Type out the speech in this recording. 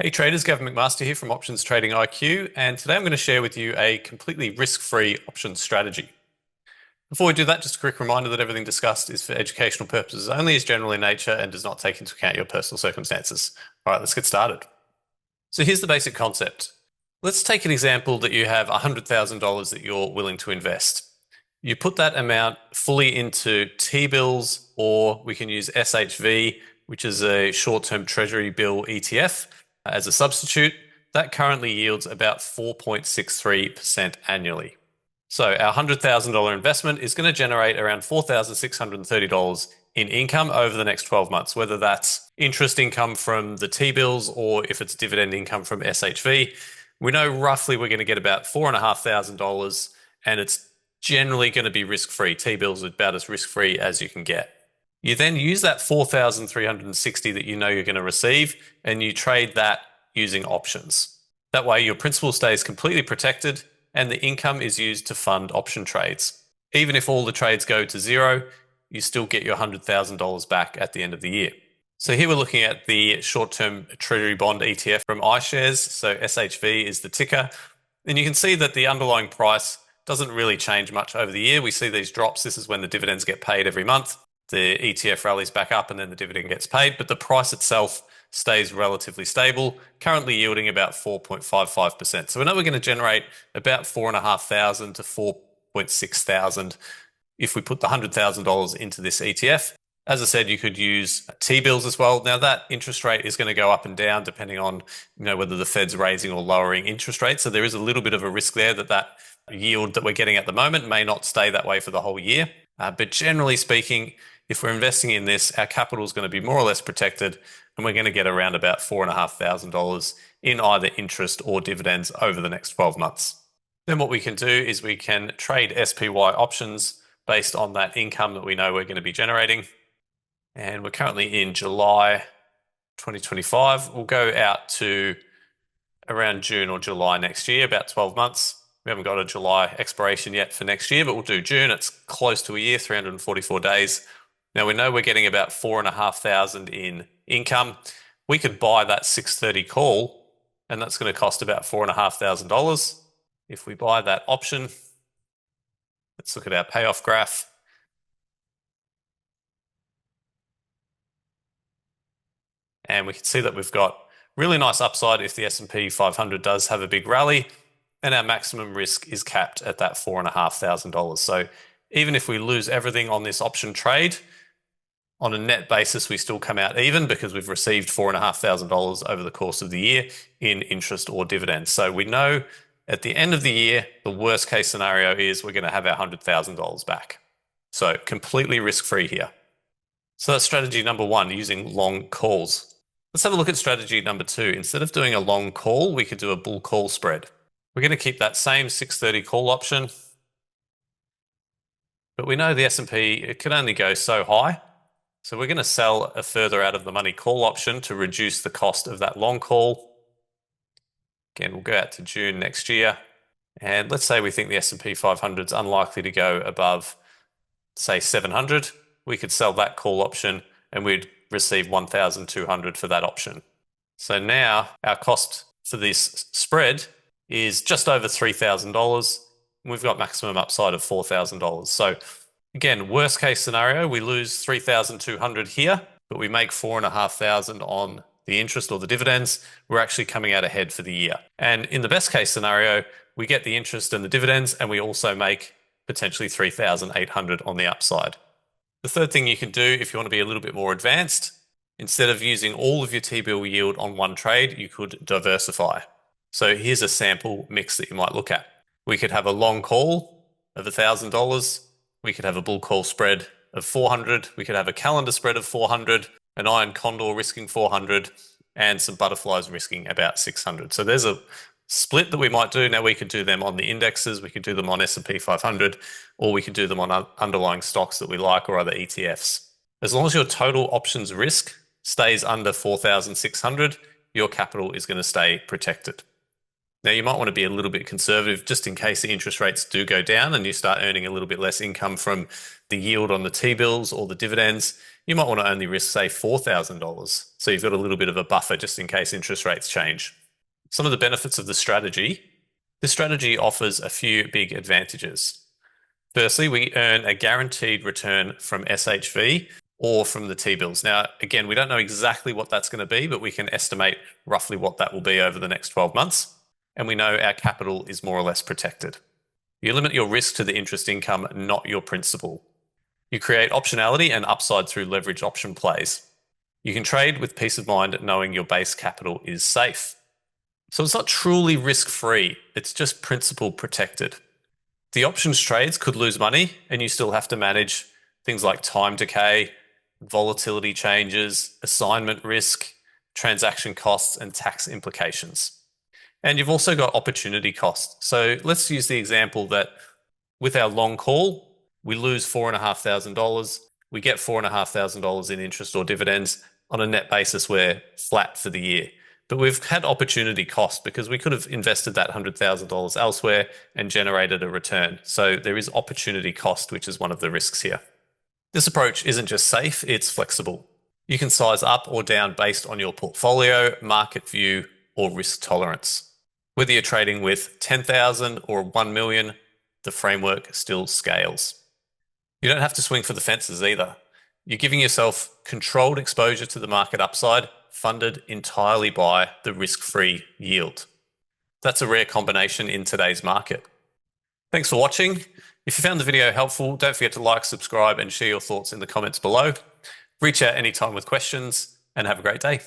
Hey traders, Gavin McMaster here from Options Trading IQ, and today I'm going to share with you a completely risk-free options strategy. Before we do that, just a quick reminder that everything discussed is for educational purposes only, is general in nature, and does not take into account your personal circumstances. All right, let's get started. So here's the basic concept. Let's take an example that you have $100,000 that you're willing to invest. You put that amount fully into T-bills, or we can use SHV, which is a short-term treasury bill ETF, as a substitute. That currently yields about 4.63% annually. So our $100,000 investment is going to generate around $4,630 in income over the next 12 months, whether that's interest income from the T-bills or if it's dividend income from SHV. We know roughly we're going to get about $4,500, and it's generally going to be risk-free. T-bills are about as risk-free as you can get. You then use that $4,360 that you know you're going to receive, and you trade that using options. That way your principal stays completely protected and the income is used to fund option trades. Even if all the trades go to zero, you still get your $100,000 back at the end of the year. So here we're looking at the short-term treasury bond ETF from iShares. So SHV is the ticker. And you can see that the underlying price doesn't really change much over the year. We see these drops. This is when the dividends get paid every month. The ETF rallies back up and then the dividend gets paid, but the price itself stays relatively stable, currently yielding about 4.55%. So we know we're going to generate about $4,500 to $4,600 if we put the $100,000 into this ETF. As I said, you could use T-bills as well. Now that interest rate is going to go up and down depending on whether the Fed's raising or lowering interest rates. So there is a little bit of a risk there that yield that we're getting at the moment may not stay that way for the whole year. But generally speaking, if we're investing in this, our capital is going to be more or less protected, and we're going to get around about $4,500 in either interest or dividends over the next 12 months. Then what we can do is we can trade SPY options based on that income that we know we're going to be generating. And we're currently in July 2025. We'll go out to around June or July next year, about 12 months. We haven't got a July expiration yet for next year, but we'll do June. It's close to a year, 344 days. Now we know we're getting about $4,500 in income. We could buy that 630 call, and that's going to cost about $4,500. If we buy that option, let's look at our payoff graph. And we can see that we've got really nice upside if the S&P 500 does have a big rally, and our maximum risk is capped at that $4,500. So even if we lose everything on this option trade, on a net basis, we still come out even because we've received $4,500 over the course of the year in interest or dividends. So we know at the end of the year, the worst case scenario is we're going to have our $100,000 back. So completely risk-free here. So that's strategy number one, using long calls. Let's have a look at strategy number two. Instead of doing a long call, we could do a bull call spread. We're going to keep that same 630 call option, but we know the S&P, it can only go so high. So we're going to sell a further out of the money call option to reduce the cost of that long call. Again, we'll go out to June next year. And let's say we think the S&P 500 is unlikely to go above, say, 700. We could sell that call option and we'd receive $1,200 for that option. So now our cost for this spread is just over $3,000. We've got maximum upside of $4,000. So again, worst case scenario, we lose $3,200 here, but we make $4,500 on the interest or the dividends. We're actually coming out ahead for the year. And in the best case scenario, we get the interest and the dividends, and we also make potentially $3,800 on the upside. The third thing you can do if you want to be a little bit more advanced, instead of using all of your T-bill yield on one trade, you could diversify. So here's a sample mix that you might look at. We could have a long call of $1,000. We could have a bull call spread of $400. We could have a calendar spread of $400, an iron condor risking $400, and some butterflies risking about $600. So there's a split that we might do. Now we could do them on the indexes, we could do them on S&P 500, or we could do them on underlying stocks that we like or other ETFs. As long as your total options risk stays under 4,600, your capital is going to stay protected. Now you might want to be a little bit conservative just in case the interest rates do go down and you start earning a little bit less income from the yield on the T-bills or the dividends, you might want to only risk, say, $4,000. So you've got a little bit of a buffer just in case interest rates change. Some of the benefits of the strategy. This strategy offers a few big advantages. Firstly, we earn a guaranteed return from SHV or from the T-bills. Now, again, we don't know exactly what that's going to be, but we can estimate roughly what that will be over the next 12 months. And we know our capital is more or less protected. You limit your risk to the interest income, not your principal. You create optionality and upside through leverage option plays. You can trade with peace of mind knowing your base capital is safe. So it's not truly risk-free, it's just principal protected. The options trades could lose money and you still have to manage things like time decay, volatility changes, assignment risk, transaction costs, and tax implications. And you've also got opportunity costs. So let's use the example that with our long call, we lose $4,500. We get $4,500 in interest or dividends. On a net basis, we're flat for the year. But we've had opportunity cost because we could have invested that $100,000 elsewhere and generated a return. So there is opportunity cost, which is one of the risks here. This approach isn't just safe, it's flexible. You can size up or down based on your portfolio, market view, or risk tolerance. Whether you're trading with 10,000 or 1 million, the framework still scales. You don't have to swing for the fences either. You're giving yourself controlled exposure to the market upside, funded entirely by the risk-free yield. That's a rare combination in today's market. Thanks for watching. If you found the video helpful, don't forget to like, subscribe, and share your thoughts in the comments below. Reach out anytime with questions, and have a great day.